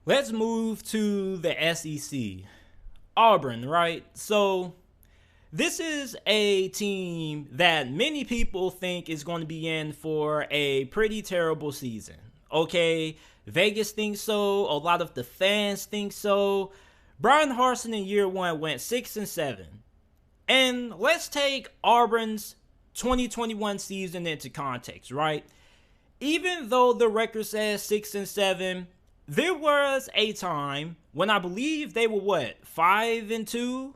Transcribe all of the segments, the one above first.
Let's move to the SEC. Auburn, right? So this is a team that many people think is going to be in for a pretty terrible season. Okay, Vegas thinks so. A lot of the fans think so. Bryan Harsin in year one went 6-7. And let's take Auburn's 2021 season into context, right? Even though the record says 6-7, there was a time when I believe they were 5-2,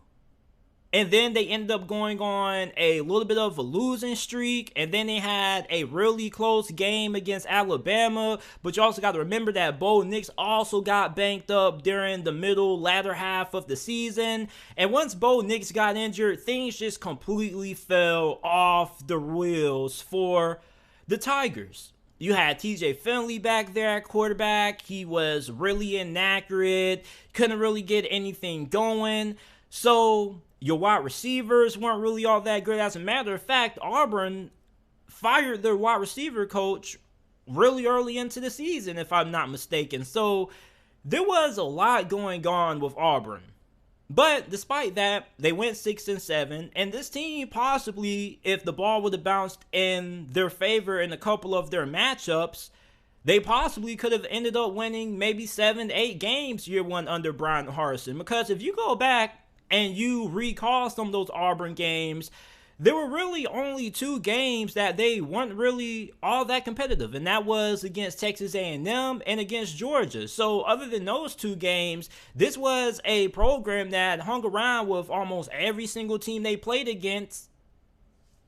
and then they ended up going on a little bit of a losing streak, and then they had a really close game against Alabama. But you also got to remember that Bo Nix also got banked up during the latter half of the season. And once Bo Nix got injured, things just completely fell off the wheels for the Tigers. You had TJ Finley back there at quarterback. He was really inaccurate, couldn't really get anything going. So your wide receivers weren't really all that good. As a matter of fact, Auburn fired their wide receiver coach really early into the season, if I'm not mistaken. So there was a lot going on with Auburn. But despite that, they went 6-7, and this team possibly, if the ball would have bounced in their favor in a couple of their matchups, they possibly could have ended up winning maybe 7-8 games year one under Bryan Harsin. Because if you go back and you recall some of those Auburn games, there were really only two games that they weren't really all that competitive, and that was against Texas A&M and against Georgia. So other than those two games, this was a program that hung around with almost every single team they played against.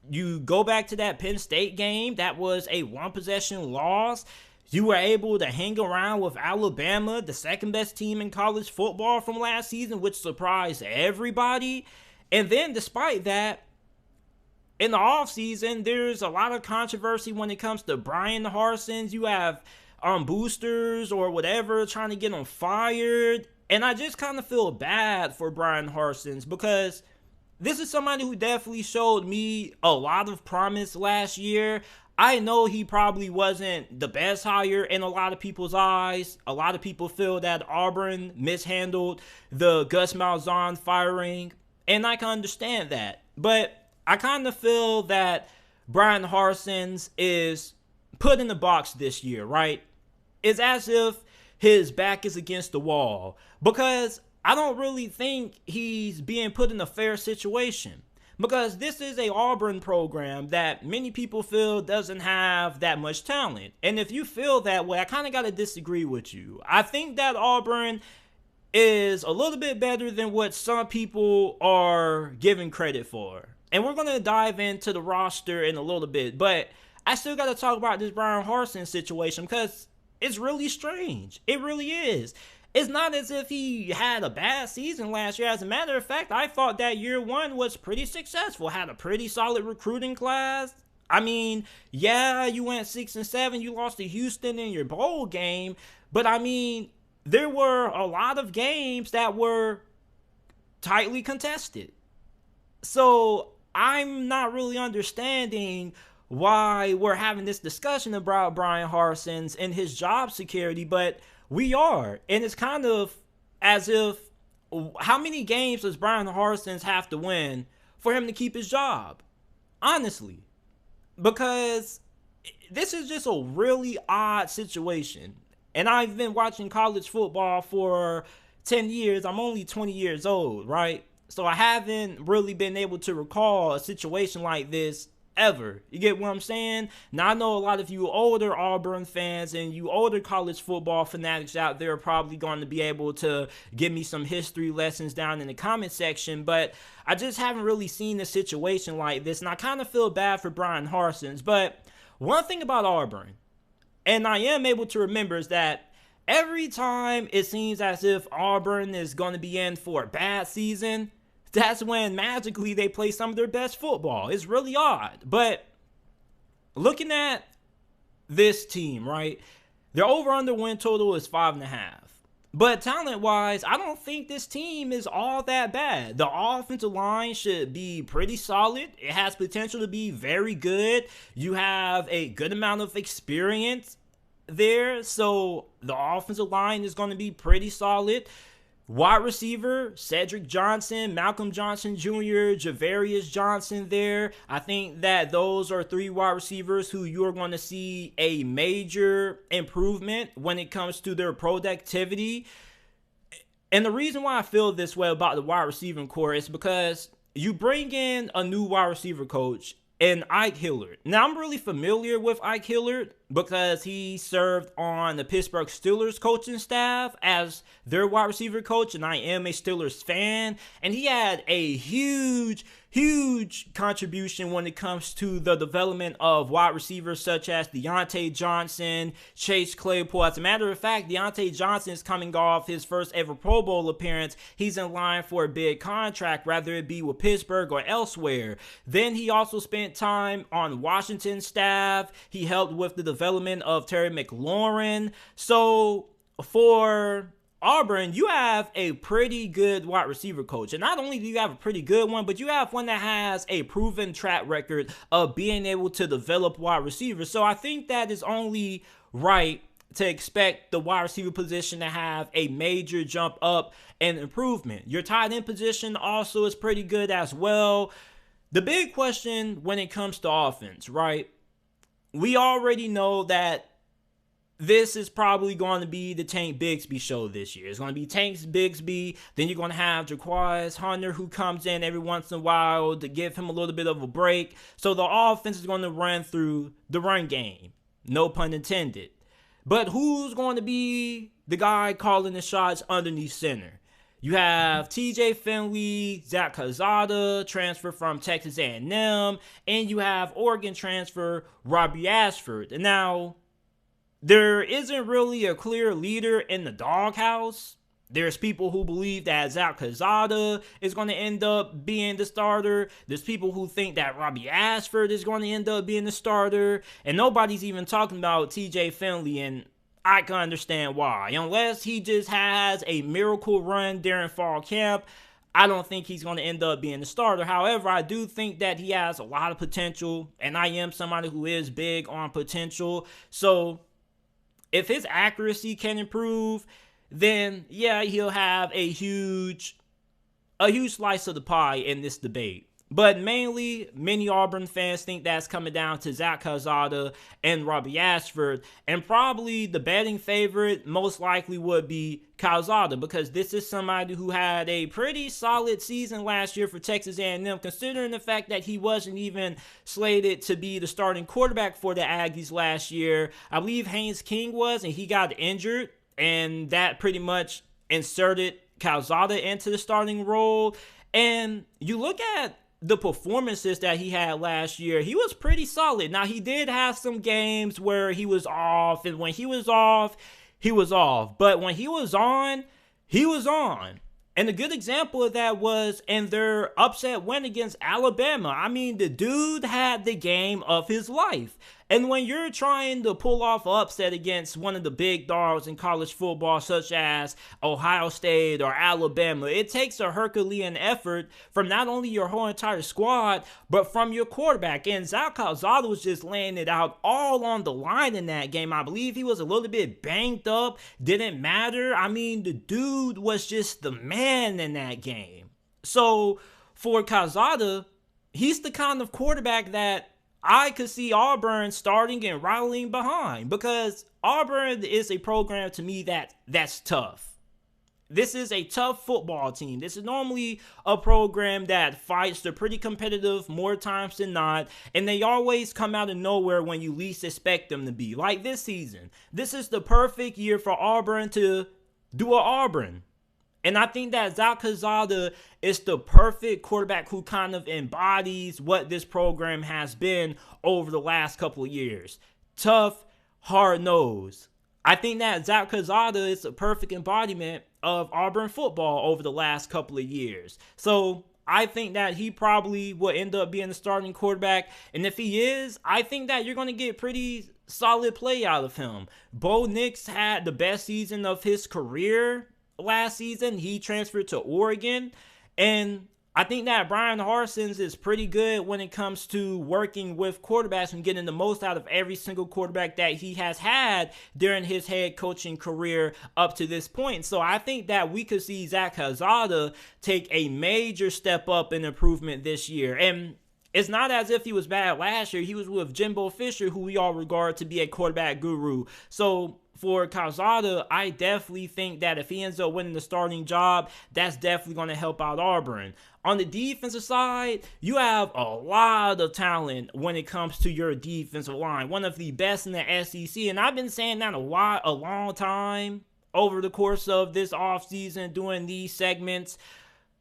You go back to that Penn State game, that was a one-possession loss. You were able to hang around with Alabama, the second best team in college football from last season, which surprised everybody. And then despite that, in the offseason, there's a lot of controversy when it comes to Bryan Harsin's. You have boosters or whatever trying to get him fired. And I just kind of feel bad for Bryan Harsin's, because this is somebody who definitely showed me a lot of promise last year. I know he probably wasn't the best hire in a lot of people's eyes. A lot of people feel that Auburn mishandled the Gus Malzahn firing, and I can understand that. But I kind of feel that Bryan Harsin's is put in the box this year, right? It's as if his back is against the wall, because I don't really think he's being put in a fair situation, because this is a Auburn program that many people feel doesn't have that much talent. And if you feel that way, I kind of got to disagree with you. I think that Auburn is a little bit better than what some people are giving credit for. And we're going to dive into the roster in a little bit, but I still got to talk about this Bryan Harsin situation, because it's really strange. It really is. It's not as if he had a bad season last year. As a matter of fact, I thought that year one was pretty successful. Had a pretty solid recruiting class. I mean, yeah, you went 6-7. You lost to Houston in your bowl game. But I mean, there were a lot of games that were tightly contested. So I'm not really understanding why we're having this discussion about Bryan Harsin's and his job security, but we are. And it's kind of as if, how many games does Bryan Harsin's have to win for him to keep his job? Honestly. Because this is just a really odd situation. And I've been watching college football for 10 years. I'm only 20 years old, right? So I haven't really been able to recall a situation like this ever. You get what I'm saying? Now, I know a lot of you older Auburn fans and you older college football fanatics out there are probably going to be able to give me some history lessons down in the comment section, but I just haven't really seen a situation like this, and I kind of feel bad for Bryan Harsin's. But one thing about Auburn, and I am able to remember, is that every time it seems as if Auburn is going to be in for a bad season, that's when magically they play some of their best football. It's really odd. But looking at this team, right, their over-under win total is 5.5. But talent-wise, I don't think this team is all that bad. The offensive line should be pretty solid. It has potential to be very good. You have a good amount of experience. there. So the offensive line is going to be pretty solid. Wide receiver, Cedric Johnson, Malcolm Johnson Jr., Javarius Johnson there. I think that those are 3 wide receivers who you're going to see a major improvement when it comes to their productivity. And the reason why I feel this way about the wide receiving core is because you bring in a new wide receiver coach and Ike Hilliard. Now, I'm really familiar with Ike Hilliard because he served on the Pittsburgh Steelers coaching staff as their wide receiver coach, and I am a Steelers fan. And he had a huge contribution when it comes to the development of wide receivers such as Deontay Johnson, Chase Claypool. As a matter of fact, Deontay Johnson is coming off his first ever Pro Bowl appearance. He's in line for a big contract, whether it be with Pittsburgh or elsewhere. Then he also spent time on Washington staff. He helped with the development of Terry McLaurin. So for Auburn, you have a pretty good wide receiver coach. And not only do you have a pretty good one, but you have one that has a proven track record of being able to develop wide receivers. So I think that is only right to expect the wide receiver position to have a major jump up and improvement. Your tight end position also is pretty good as well. The big question when it comes to offense, right? We already know that this is probably going to be the Tank Bigsby show this year. It's going to be Tank Bigsby. Then you're going to have Jaquez Hunter, who comes in every once in a while to give him a little bit of a break. So the offense is going to run through the run game. No pun intended. But who's going to be the guy calling the shots underneath center? You have TJ Finley, Zach Calzada, transfer from Texas A&M, and you have Oregon transfer Robbie Ashford. And now, there isn't really a clear leader in the doghouse. There's people who believe that Zach Calzada is going to end up being the starter. There's people who think that Robbie Ashford is going to end up being the starter. And nobody's even talking about TJ Finley, and I can understand why. Unless he just has a miracle run during fall camp, I don't think he's going to end up being the starter. However, I do think that he has a lot of potential, and I am somebody who is big on potential. So if his accuracy can improve, then yeah, he'll have a huge slice of the pie in this debate. But mainly, many Auburn fans think that's coming down to Zach Calzada and Robbie Ashford. And probably the betting favorite most likely would be Calzada, because this is somebody who had a pretty solid season last year for Texas A&M, considering the fact that he wasn't even slated to be the starting quarterback for the Aggies last year. I believe Haynes King was, and he got injured, and that pretty much inserted Calzada into the starting role. And you look at the performances that he had last year, he was pretty solid. Now, he did have some games where he was off, and when he was off, he was off. But when he was on, he was on. And a good example of that was in their upset win against Alabama. I mean, the dude had the game of his life. And when you're trying to pull off an upset against one of the big dogs in college football, such as Ohio State or Alabama, it takes a Herculean effort from not only your whole entire squad, but from your quarterback. And Zach Calzada was just laying it out all on the line in that game. I believe he was a little bit banged up. Didn't matter. I mean, the dude was just the man in that game. So for Calzada, he's the kind of quarterback that I could see Auburn starting and rallying behind, because Auburn is a program to me that's tough. This is a tough football team. This is normally a program that fights. They're pretty competitive more times than not, and they always come out of nowhere when you least expect them to be. Like this season, this is the perfect year for Auburn to do a Auburn. And I think that Zach Calzada is the perfect quarterback who kind of embodies what this program has been over the last couple of years. Tough, hard-nosed. I think that Zach Calzada is a perfect embodiment of Auburn football over the last couple of years. So I think that he probably will end up being the starting quarterback. And if he is, I think that you're going to get pretty solid play out of him. Bo Nix had the best season of his career last season. He transferred to Oregon, and I think that Bryan Harsin is pretty good when it comes to working with quarterbacks and getting the most out of every single quarterback that he has had during his head coaching career up to this point. So I think that we could see Zach Calzada take a major step up in improvement this year. And it's not as if he was bad last year. He was with Jimbo Fisher, who we all regard to be a quarterback guru. So for Calzada, I definitely think that if he ends up winning the starting job, that's definitely going to help out Auburn. On the defensive side, you have a lot of talent when it comes to your defensive line. One of the best in the SEC, and I've been saying that a long time over the course of this offseason, doing these segments,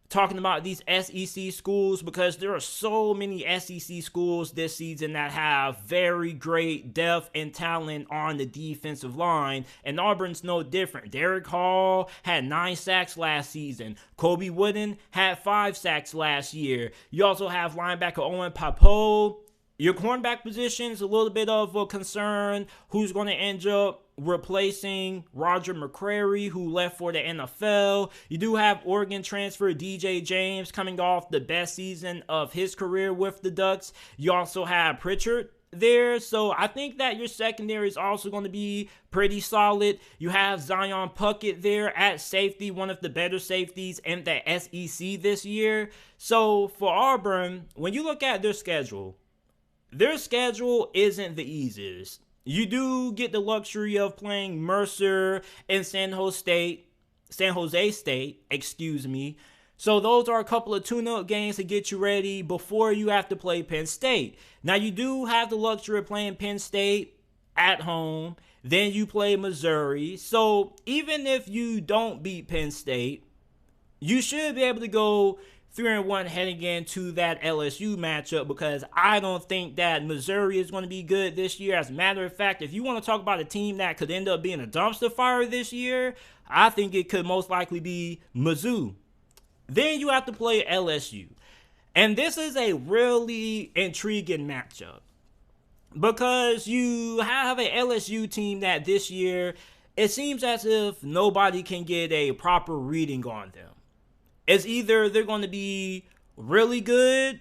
talking about these SEC schools, because there are so many SEC schools this season that have very great depth and talent on the defensive line, and Auburn's no different. Derek Hall had 9 sacks last season. Kobe Wooden had 5 sacks last year. You also have linebacker Owen Pappoe. Your cornerback position is a little bit of a concern. Who's going to end up replacing Roger McCreary, who left for the NFL? You do have Oregon transfer DJ James coming off the best season of his career with the Ducks. You also have Pritchard there. So I think that your secondary is also going to be pretty solid. You have Zion Puckett there at safety, one of the better safeties in the SEC this year. So for Auburn, when you look at their schedule isn't the easiest. You do get the luxury of playing Mercer and San Jose State, So those are a couple of tune-up games to get you ready before you have to play Penn State. Now you do have the luxury of playing Penn State at home. Then you play Missouri. So even if you don't beat Penn State, you should be able to go 3-1 heading into that LSU matchup, because I don't think that Missouri is going to be good this year. As a matter of fact, if you want to talk about a team that could end up being a dumpster fire this year, I think it could most likely be Mizzou. Then you have to play LSU. And this is a really intriguing matchup, because you have an LSU team that this year, it seems as if nobody can get a proper reading on them. It's either they're going to be really good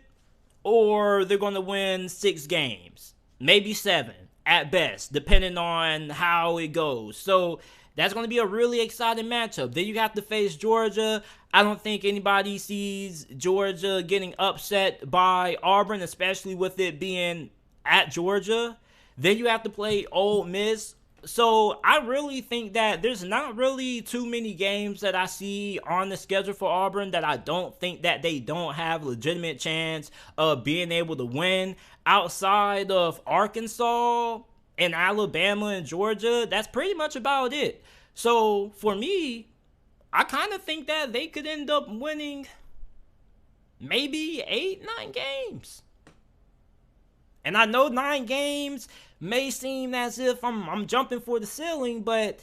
or they're going to win 6 games, maybe 7 at best, depending on how it goes. So that's going to be a really exciting matchup. Then you have to face Georgia. I don't think anybody sees Georgia getting upset by Auburn, especially with it being at Georgia. Then you have to play Ole Miss. So I really think that there's not really too many games that I see on the schedule for Auburn that I don't think that they don't have a legitimate chance of being able to win. Outside of Arkansas and Alabama and Georgia, that's pretty much about it. So for me, I kind of think that they could end up winning maybe 8-9 games. And I know 9 games may seem as if I'm jumping for the ceiling, but,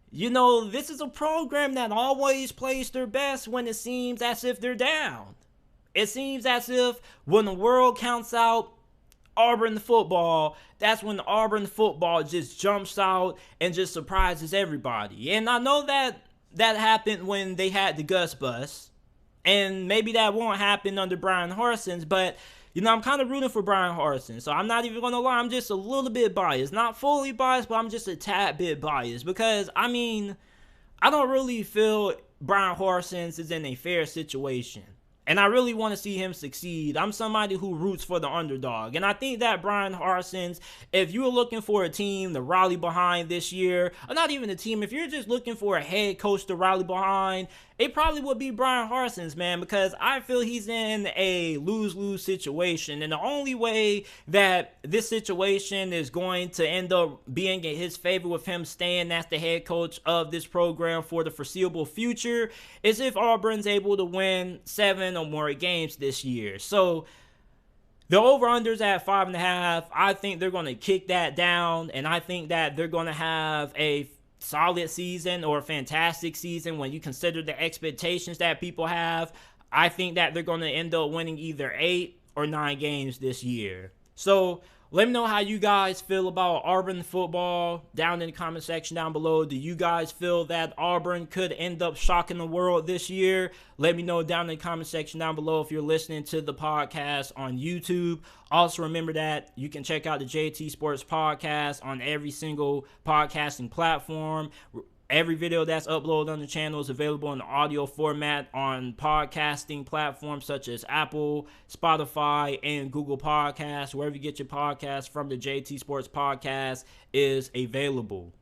you know, this is a program that always plays their best when it seems as if they're down. It seems as if when the world counts out Auburn football, that's when Auburn football just jumps out and just surprises everybody. And I know that happened when they had the Gus Bus, and maybe that won't happen under Bryan Harsin, but you know, I'm kind of rooting for Bryan Harsin, so I'm not even going to lie. I'm just a little bit biased. Not fully biased, but I'm just a tad bit biased. Because, I mean, I don't really feel Bryan Harsin is in a fair situation. And I really want to see him succeed. I'm somebody who roots for the underdog. And I think that Bryan Harsin, if you're looking for a team to rally behind this year, or not even a team, if you're just looking for a head coach to rally behind, it probably would be Bryan Harsin, man, because I feel he's in a lose-lose situation. And the only way that this situation is going to end up being in his favor with him staying as the head coach of this program for the foreseeable future is if Auburn's able to win 7 or more games this year. So the over-under's at 5.5. I think they're going to kick that down, and I think that they're going to have a solid season or a fantastic season when you consider the expectations that people have. I think that they're going to end up winning either 8 or 9 games this year. So Let me know how you guys feel about Auburn football down in the comment section down below. Do you guys feel that Auburn could end up shocking the world this year? Let me know down in the comment section down below if you're listening to the podcast on YouTube. Also, remember that you can check out the JT Sports Podcast on every single podcasting platform. Every video that's uploaded on the channel is available in the audio format on podcasting platforms such as Apple, Spotify, and Google Podcasts. Wherever you get your podcasts from, the JT Sports Podcast is available.